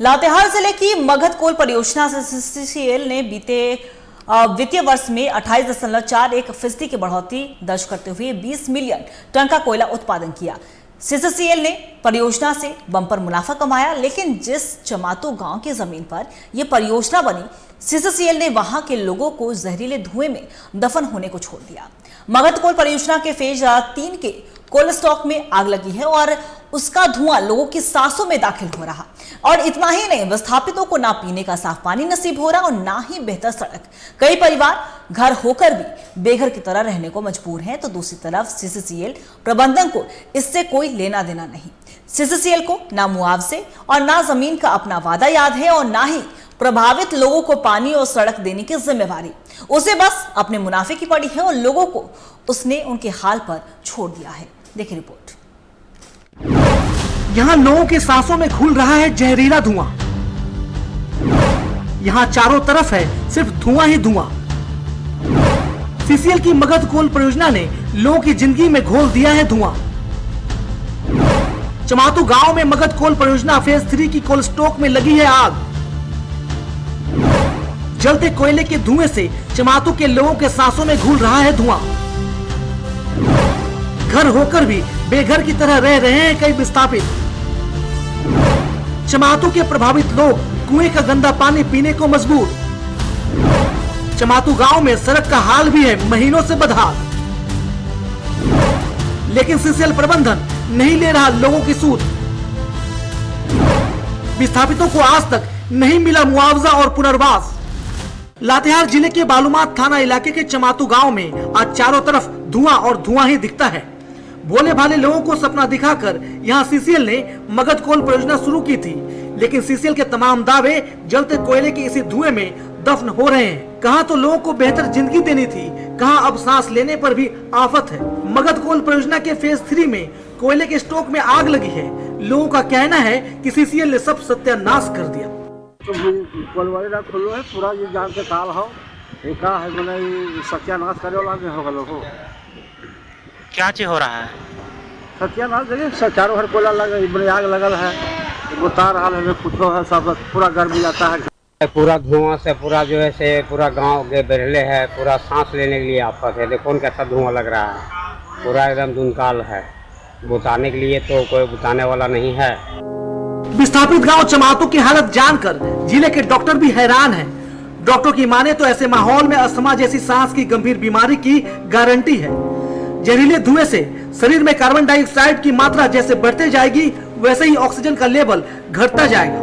लातेहार जिले की मगध कोल परियोजना से सीसीसीएल ने बीते वित्तीय वर्ष में 28.41% की बढ़ोतरी दर्ज करते हुए 20 मिलियन टन का कोयला उत्पादन किया। सीसीसीएल ने परियोजना से बम्पर मुनाफा कमाया, लेकिन जिस चमातू गांव की जमीन पर यह परियोजना बनी, सीसीसीएल ने वहां के लोगों को जहरीले धुएं में दफन होने को छोड़ दिया। मगध कोल परियोजना के फेज 3 के कोल स्टॉक में आग लगी है और उसका धुआं लोगों की सांसों में दाखिल हो रहा। और इतना ही नहीं, विस्थापितों को ना पीने का साफ पानी नसीब हो रहा और ना ही बेहतर सड़क। कई परिवार घर होकर भी बेघर की तरह रहने को मजबूर हैं, तो दूसरी तरफ सीसीसीएल प्रबंधन को इससे कोई लेना देना नहीं। सीसीसीएल को ना मुआवजे और ना जमीन का अपना वादा याद है और ना ही प्रभावित लोगों को पानी और सड़क देने की जिम्मेवारी। उसे बस अपने मुनाफे की पड़ी है और लोगों को उसने उनके हाल पर छोड़ दिया है। देखिए रिपोर्ट। यहाँ लोगों के सांसों में घुल रहा है जहरीला धुआं। यहाँ चारों तरफ है सिर्फ धुआं ही धुआं। सीसीएल की मगध कोल परियोजना ने लोगों की जिंदगी में घोल दिया है धुआं। चमातू गांव में मगध कोल परियोजना फेज 3 की कोल स्टॉक में लगी है आग। जलते कोयले के धुएं से चमातू के लोगों के सांसों में घुल रहा है धुआं। घर होकर भी बेघर की तरह रह रहे हैं कई विस्थापित। चमातू के प्रभावित लोग कुएं का गंदा पानी पीने को मजबूर। चमातू गांव में सड़क का हाल भी है महीनों से बदहाल। लेकिन सीसीएल प्रबंधन नहीं ले रहा लोगों की सूद। विस्थापितों को आज तक नहीं मिला मुआवजा और पुनर्वास। लातेहार जिले के बालूमाथ थाना इलाके के चमातू गांव में आज चारों तरफ धुआं और धुआं ही दिखता है। भोले भाले लोगों को सपना दिखाकर यहां सीसीएल ने मगध कोल परियोजना शुरू की थी, लेकिन सीसीएल के तमाम दावे जलते कोयले के इसी धुएं में दफन हो रहे हैं। कहां तो लोगों को बेहतर जिंदगी देनी थी, कहां अब सांस लेने पर भी आफत है। मगध कोल परियोजना के फेज 3 में कोयले के स्टॉक में आग लगी है। लोगों का कहना है कि सीसीएल ने सब सत्यानाश कर दिया। तो कोलवाड़ी खोलो है पूरा ये जान के काल हो एक है मैंने सत्यानाश करे वाला नहीं होगा लोगों। क्या चीज हो रहा है? सत्यानाश देखिए चारों घर कोयला लगे आग लगल है, वो तार हाल है कुछ है सब पूरा गर्मी जाता है। पूरा धुआं से पूरा जो है से पूरा गांव के बहले है, पूरा सांस लेने के लिए आफत है। देखो कैसा धुआं लग रहा है, पूरा एकदम धुंधकाल है। बुताने के लिए तो कोई बुताने वाला नहीं है। विस्थापित गांव चमातू की हालत जानकर जिले के डॉक्टर भी हैरान हैं। डॉक्टर की माने तो ऐसे माहौल में अस्थमा जैसी सांस की गंभीर बीमारी की गारंटी है। जहरीले धुएं से शरीर में कार्बन डाइऑक्साइड की मात्रा जैसे बढ़ते जाएगी, वैसे ही ऑक्सीजन का लेवल घटता जाएगा।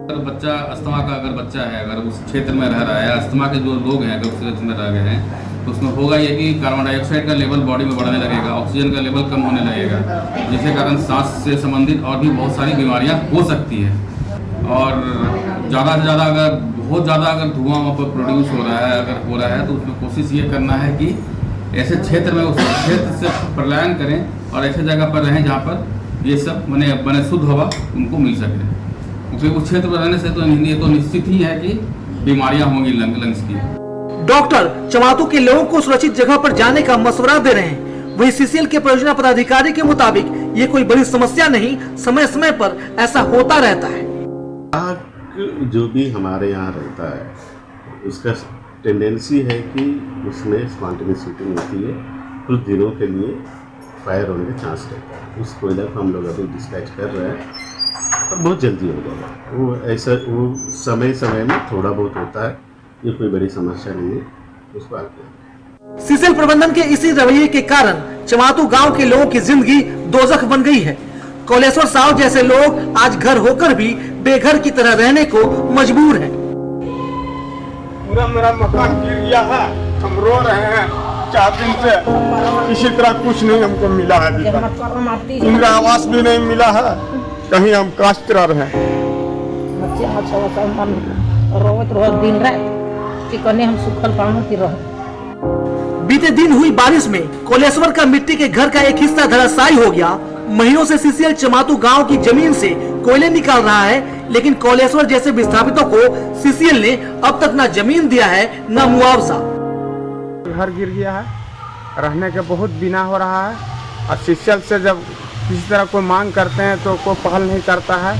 अगर बच्चा अस्थमा का बच्चा है, अगर उस क्षेत्र में रह रहा है, अस्थमा के जो लोग हैं अगर उस क्षेत्र में रह गए हैं, तो उसमें होगा ये कि कार्बन डाइऑक्साइड का लेवल बॉडी में बढ़ने लगेगा, ऑक्सीजन का लेवल कम होने लगेगा, जिसके कारण सांस से संबंधित और भी बहुत सारी बीमारियां हो सकती है। और ज़्यादा से ज़्यादा अगर बहुत ज़्यादा अगर धुआं वहाँ पर प्रोड्यूस हो रहा है तो उसमें कोशिश ये करना है कि ऐसे क्षेत्र में उस क्षेत्र से पलायन करें और ऐसे जगह पर रहें जहाँ पर ये सब बने शुद्ध हवा उनको मिल सके, क्योंकि उस क्षेत्र में रहने से तो ये तो निश्चित ही है कि बीमारियां होंगी लंग्स की। डॉक्टर चमातू के लोगों को सुरक्षित जगह पर जाने का मशवरा दे रहे हैं। वही सीसीएल के परियोजना पदाधिकारी के मुताबिक ये कोई बड़ी समस्या नहीं, समय समय पर ऐसा होता रहता है। आग जो भी हमारे यहाँ रहता है उसका टेंडेंसी है कि उसमें स्पॉन्टेनियस हीटिंग होती है, कुछ दिनों के लिए फायर होने का चांस रहता है। उस कोयला को हम लोग अभी डिस्पैच कर रहे हैं और बहुत जल्दी हो जाएगा। वो ऐसा वो समय समय में थोड़ा बहुत होता है, ये कोई बड़ी समस्या नहीं है। उसको आगे सीसीएल प्रबंधन के इसी रवैये के कारण चमातू गांव के लोगों की जिंदगी दोजख बन गई है। कोलेश्वर साहब जैसे लोग आज घर होकर भी बेघर की तरह रहने को मजबूर हैं। पूरा मेरा मकान गिर गया है, हम रो रहे हैं 4 दिन से, किसी तरह कुछ नहीं हमको मिला है अभी तक। इंदिरा आवास भी नहीं मिला है, कहीं हम काश्त रहे हैं। दिन रात हम सुखल पानी रह। बीते दिन हुई बारिश में कोलेश्वर का मिट्टी के घर का एक हिस्सा धराशायी हो गया। महीनों से सीसीएल चमातू गांव की जमीन से कोयले निकाल रहा है, लेकिन कोलेश्वर जैसे विस्थापितों को सीसीएल ने अब तक न जमीन दिया है न मुआवजा। घर गिर गया है, रहने के बहुत बिना हो रहा है और सीसीएल से जब किसी तरह कोई मांग करते हैं तो कोई पहल नहीं करता है।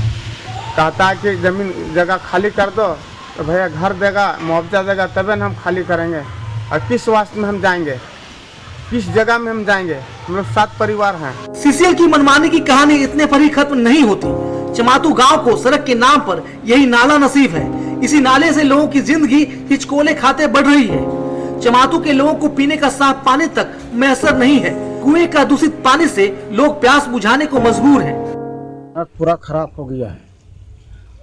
कहता है कि ज़मीन जगह खाली कर दो, तो भैया घर देगा, मुआवजा देगा, तभी ना हम खाली करेंगे। और किस वास्ते में हम जाएंगे, किस जगह में हम जाएंगे? हम लोग 7 परिवार हैं। सीसीएल की मनमानी की कहानी इतने पर ही खत्म नहीं होती। चमातू गांव को सड़क के नाम पर यही नाला नसीब है। इसी नाले से लोगों की जिंदगी हिचकोले खाते बढ़ रही है। चमातू के लोगों को पीने का साफ पानी तक मैसर नहीं है। कुएं का दूषित पानी से लोग प्यास बुझाने को मजबूर हैं। पूरा खराब हो गया है,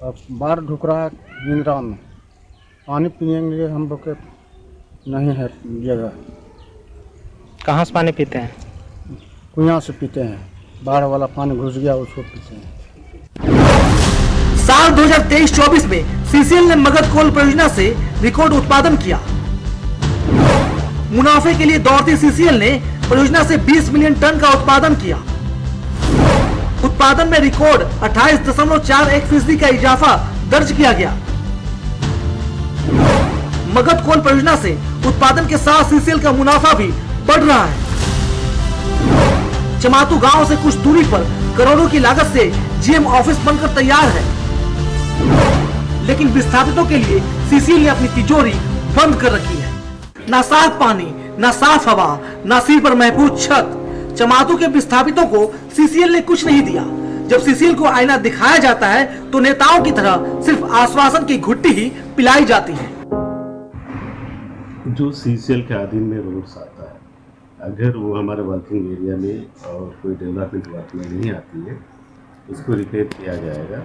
अब बाढ़ ढुक रहा है नींदरा में। पानी पीने के लिए हम लोग के नहीं है जगह। कहाँ से पानी पीते हैं? कुआं से पीते हैं, बाढ़ वाला पानी घुस गया उसको पीते हैं। साल 2023-24 में सीसीएल ने मगध कोल परियोजना से रिकॉर्ड उत्पादन किया। मुनाफे के लिए दौड़ती सीसीएल ने परियोजना से 20 मिलियन टन का उत्पादन किया। उत्पादन में रिकॉर्ड 28.41% का इजाफा दर्ज किया गया। मगध कोल परियोजना से उत्पादन के साथ सीसीएल का मुनाफा भी बढ़ रहा है। चमातू गांव से कुछ दूरी पर करोड़ों की लागत से जीएम ऑफिस बनकर तैयार है, लेकिन विस्थापितों के लिए सीसीएल ने अपनी तिजोरी बंद कर रखी है। ना साफ पानी, ना साफ हवा, ना सिर पर महफूज छत। चमातू के विस्थापितों को सीसीएल ने कुछ नहीं दिया। जब सीसीएल को आईना दिखाया जाता है तो नेताओं की तरह सिर्फ आश्वासन की घुट्टी ही पिलाई जाती है। जो सीसीएल के अधीन में रोड्स आता है, अगर वो हमारे वर्किंग एरिया में और कोई डेवलपमेंट वर्क में नहीं आती है, उसको रिपेयर किया जाएगा।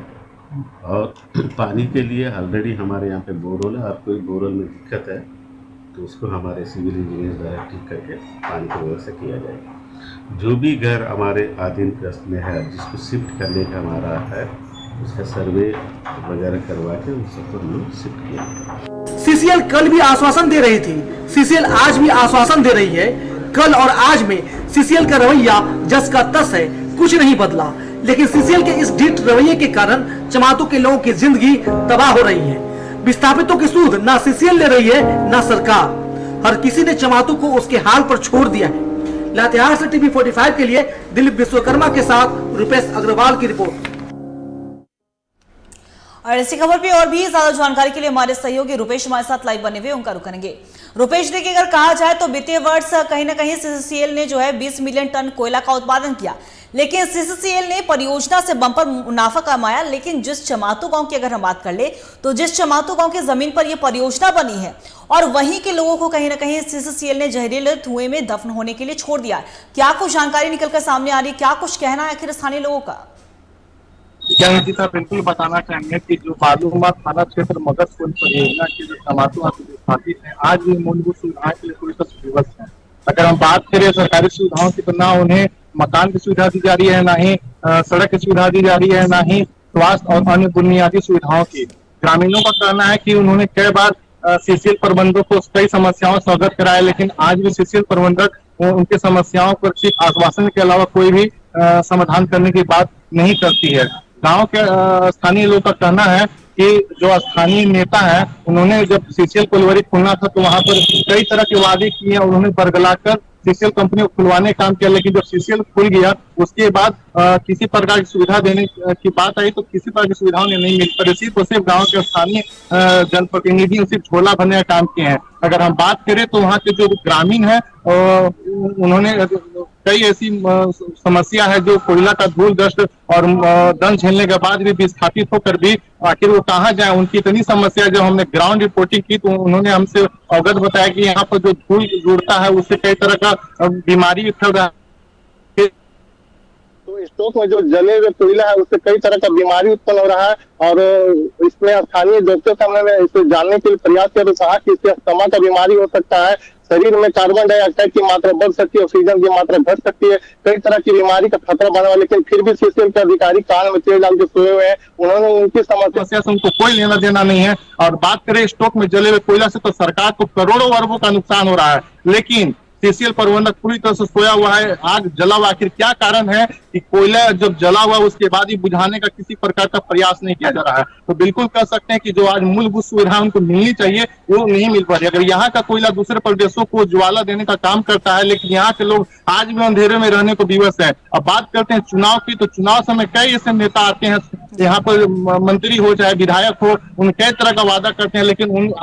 और पानी के लिए ऑलरेडी हमारे यहाँ पे बोरवेल है, और कोई बोरवेल में दिक्कत है तो उसको हमारे सिविल इंजीनियर द्वारा ठीक करके पानी की व्यवस्था किया जाएगा। जो भी घर हमारे अधीन ग्रस्त में है, जिसको शिफ्ट करने का हमारा है, उसका सर्वे वगैरह करवा के उन सबको हम लोग शिफ्ट किया। सीसीएल कल भी आश्वासन दे रही थी, सीसीएल आज भी आश्वासन दे रही है। कल और आज में सीसीएल का रवैया जस का तस है, कुछ नहीं बदला। लेकिन सीसीएल के इस ढीठ रवैये के कारण चमातू के लोगों की जिंदगी तबाह हो रही है। विस्थापितों की सूद ना सीसीएल ले रही है ना सरकार। हर किसी ने चमातू को उसके हाल पर छोड़ दिया है। लातेहार से टीवी 45 के लिए दिलीप विश्वकर्मा के साथ रुपेश अग्रवाल की रिपोर्ट। और इसी खबर पे और भी ज्यादा जानकारी के लिए हमारे सहयोगी रुपेश हमारे साथ लाइव बने हुए, उनका रुख करेंगे। रुपेश, देखिए अगर कहा जाए तो बीते वर्ष कहीं ना कहीं सीसीएल ने जो है 20 मिलियन टन कोयला का उत्पादन किया, लेकिन सीसीएल ने परियोजना से बंपर मुनाफा कमाया। लेकिन जिस चमातू गांव की अगर हम बात कर ले तो जिस चमातू गांव की जमीन पर यह परियोजना बनी है और वहीं के लोगों को कहीं ना कहीं सीसीएल ने जहरीले धुएं में दफन होने के लिए छोड़ दिया। क्या कुछ जानकारी निकलकर सामने आ रही, क्या कुछ कहना है आखिर स्थानीय लोगों का? क्या बिल्कुल बताना चाहेंगे कि जो बालूमाथ थाना क्षेत्र मगध कोल परियोजना के जो चमातू स्थापित है, आज भी मूलभूत सुविधाएं के लिए पूरी तरह विवश है। अगर हम बात करें सरकारी सुविधाओं की, तो ना उन्हें मकान की सुविधा दी जा रही है, ना ही सड़क की सुविधा दी जा रही है, ना ही स्वास्थ्य और अन्य बुनियादी सुविधाओं की। ग्रामीणों का कहना है कि उन्होंने कई बार सीसीएल प्रबंधक को कई समस्याओं से अवगत कराया, लेकिन आज भी सीसीएल प्रबंधक उनकी समस्याओं पर सिर्फ आश्वासन के अलावा कोई भी समाधान करने की बात नहीं करती है। गांव के स्थानीय लोगों का कहना है कि जो स्थानीय नेता है, उन्होंने जब सीसीएल कोलवरी खुलना था तो वहां पर कई तरह के वादे किए, उन्होंने बरगलाकर सीसीएल कंपनी को खुलवाने का काम किया। लेकिन जब सीसीएल खुल गया उसके बाद किसी प्रकार की सुविधा देने की बात आई तो किसी प्रकार की सुविधाओं ने नहीं मिल पर सिर्फ गाँव के स्थानीय जनप्रतिनिधि सिर्फ झोला भरने का काम किए हैं। अगर हम बात करें तो वहाँ के जो ग्रामीण है उन्होंने कई ऐसी समस्या है जो कोयला का धूलग्रस्त और दंश झेलने के बाद भी विस्थापित होकर भी आखिर वो कहाँ जाए, उनकी इतनी समस्या। जब हमने ग्राउंड रिपोर्टिंग की तो उन्होंने हमसे अवगत बताया कि यहाँ पर जो धूल जुड़ता है उससे कई तरह का बीमारी फैल रहा है। तो स्टॉक में जो जले हुए कोयला है उससे कई तरह का बीमारी उत्पन्न हो रहा है। और इसमें स्थानीय डॉक्टर साहब ने इसे जानने के लिए प्रयास किया तो कहा कि इससे अस्थमा का बीमारी हो सकता है, शरीर में कार्बन डाइऑक्साइड की मात्रा बढ़ सकती है, ऑक्सीजन की मात्रा घट सकती है, कई तरह की बीमारी का खतरा बना हुआ। लेकिन फिर भी सीसीएल के अधिकारी कान में तेल डाल के सोए हुए हैं, उन्होंने उनकी समस्या से उनको कोई लेना देना नहीं है। और बात करें स्टॉक में जले हुए कोयला से तो सरकार को करोड़ों अरबों का नुकसान हो रहा है, लेकिन सीसीएल प्रबंधक पूरी तरह से सोया हुआ है। आग जला हुआ, आखिर क्या कारण है कि कोयला जब जला हुआ उसके बाद ही बुझाने का किसी प्रकार का प्रयास नहीं किया जा रहा है। तो बिल्कुल कह सकते हैं कि जो आज मूलभूत सुविधा उनको मिलनी चाहिए वो नहीं मिल पा रही। अगर यहाँ का कोयला दूसरे प्रदेशों को ज्वाला देने का काम करता है, लेकिन यहाँ के लोग आज भी अंधेरे में रहने को विवश है। अब बात करते हैं चुनाव की, तो चुनाव समय कई ऐसे नेता आते हैं, यहाँ पर मंत्री हो चाहे विधायक हो, उन कई तरह का वादा करते हैं, लेकिन उन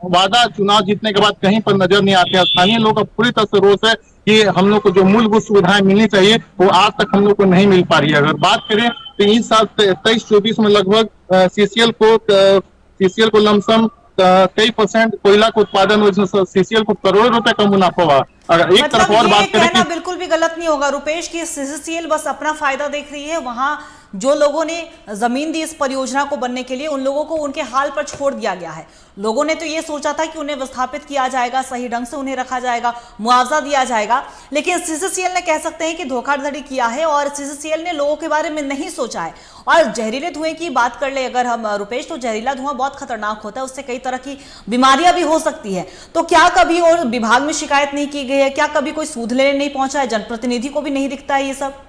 वादा चुनाव जीतने के बाद कहीं पर नजर नहीं आते हैं। स्थानीय लोगों का पूरी तरह से रोष है कि हम लोग को जो मूलभूत सुविधाएं मिलनी चाहिए वो आज तक हम लोग को नहीं मिल पा रही है। अगर बात करें तो इस साल 23-24 में लगभग सीसीएल को लमसम कई % कोयला का उत्पादन हुआ, सीसीएल को करोड़ों रुपए का मुनाफा हुआ। अगर एक तरफ और बात करें कि बिल्कुल भी गलत नहीं होगा रुपेश की सीसीएल बस अपना फायदा देख रही है। वहां जो लोगों ने जमीन दी इस परियोजना को बनने के लिए, उन लोगों को उनके हाल पर छोड़ दिया गया है। लोगों ने तो ये सोचा था कि उन्हें विस्थापित किया जाएगा, सही ढंग से उन्हें रखा जाएगा, मुआवजा दिया जाएगा, लेकिन सीसीएल ने कह सकते हैं कि धोखाधड़ी किया है और सीसीएल ने लोगों के बारे में नहीं सोचा है। और जहरीले धुएं की बात कर ले अगर हम रुपेश, तो जहरीला धुआं बहुत खतरनाक होता है, उससे कई तरह की बीमारियां भी हो सकती है। तो क्या कभी और विभाग में शिकायत नहीं की गई है? क्या कभी कोई सूद लेने नहीं पहुंचा है? जनप्रतिनिधि को भी नहीं दिखता है ये सब?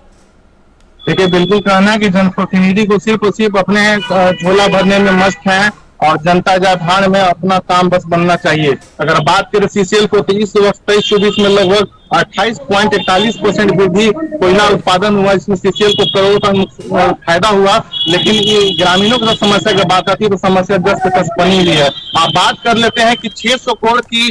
देखिए, बिल्कुल कहना है कि जनप्रतिनिधि को सिर्फ और सिर्फ अपने झोला भरने में मस्त है और जनता जाए भाड़ में अपना काम बस बनना चाहिए। अगर बात करें सीसीएल को, तो इस वक्त 23-24 में लगभग 28.41% वृद्धि कोयला उत्पादन हुआ। इसमें सीसीएल को करोड़ों का फायदा हुआ, लेकिन ये ग्रामीणों की समस्या की बात आती है तो समस्या जस्ट तक बनी हुई है। आप बात कर लेते हैं कि 600 करोड़ की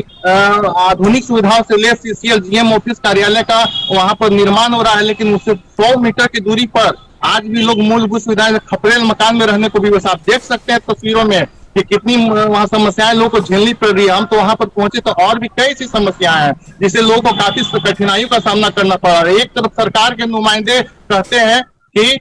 आधुनिक सुविधाओं से ले सीसीएल जीएम ऑफिस कार्यालय का वहां पर निर्माण हो रहा है, लेकिन उससे 100 मीटर की दूरी पर आज भी लोग मूलभूत सुविधाएं खपरेल मकान में रहने को भी, बस आप देख सकते हैं तस्वीरों में कि कितनी वहां समस्याएं लोगों को झेलनी पड़ रही है। हम तो वहां पर पहुंचे तो और भी कई सी समस्याएं हैं जिससे लोगों को काफी कठिनाइयों का सामना करना पड़ रहा है। एक तरफ सरकार के नुमाइंदे कहते हैं कि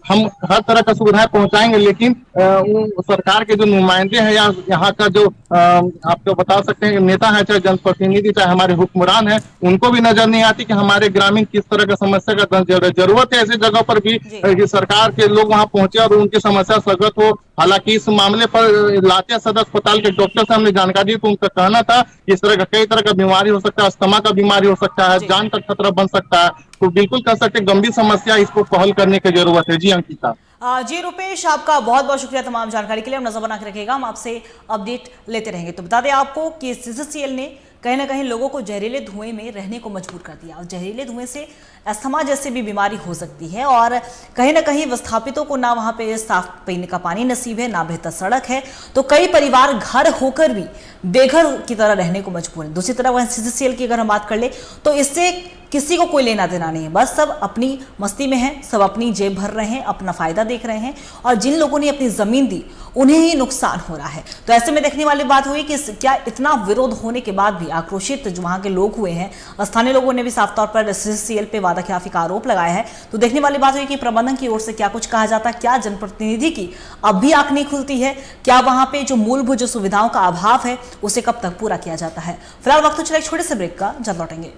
हम हर तरह का सुविधाएं पहुंचाएंगे, लेकिन सरकार के जो नुमाइंदे हैं या यहाँ का जो आपको बता सकते हैं नेता है, चाहे जनप्रतिनिधि, चाहे हमारे हुक्मरान हैं, उनको भी नजर नहीं आती कि हमारे ग्रामीण किस तरह का समस्या का जरूरत है। ऐसी जगह पर भी कि सरकार के लोग वहां पहुंचे और उनकी समस्या स्वगत हो। हालांकि इस मामले पर लातिया सदर अस्पताल के डॉक्टर से हमने जानकारी दी तो उनका कहना था इस तरह का कई तरह का बीमारी हो सकता है, अस्थमा का बीमारी हो सकता है, जान का खतरा बन सकता है। तो बिल्कुल कह सकते गंभीर समस्या, इसको पहल करने की जरूरत है। जी अंकिता। जी रुपेश, आपका बहुत बहुत शुक्रिया तमाम जानकारी के लिए। हम नजर बना के रखेगा, हम आपसे अपडेट लेते रहेंगे। तो बता दें आपको कि सीसीएल ने कहीं ना कहीं लोगों को जहरीले धुएं में रहने को मजबूर कर दिया और जहरीले धुएं से अस्थमा जैसी भी बीमारी हो सकती है और कहीं ना कहीं विस्थापितों को ना वहाँ पे साफ पीने का पानी नसीब है, ना बेहतर सड़क है, तो कई परिवार घर होकर भी बेघर की तरह रहने को मजबूर है। दूसरी तरफ सीसीएल की अगर हम बात कर ले तो इससे किसी को कोई लेना देना नहीं है, बस सब अपनी मस्ती में हैं, सब अपनी जेब भर रहे हैं, अपना फायदा देख रहे हैं और जिन लोगों ने अपनी जमीन दी उन्हें ही नुकसान हो रहा है। तो ऐसे में देखने वाली बात हुई कि क्या इतना विरोध होने के बाद भी आक्रोशित जो वहां के लोग हुए हैं, स्थानीय लोगों ने भी साफ तौर पर सीसीएल पे वादाखिलाफी का आरोप लगाया है। तो देखने वाली बात हुई कि प्रबंधन की ओर से क्या कुछ कहा जाता है, क्या जनप्रतिनिधि की अब भी आंख नहीं खुलती है, क्या वहां पे जो मूलभूत जो सुविधाओं का अभाव है उसे कब तक पूरा किया जाता है। फिलहाल वक्त तो चला एक छोटे से ब्रेक का, जल्द लौटेंगे।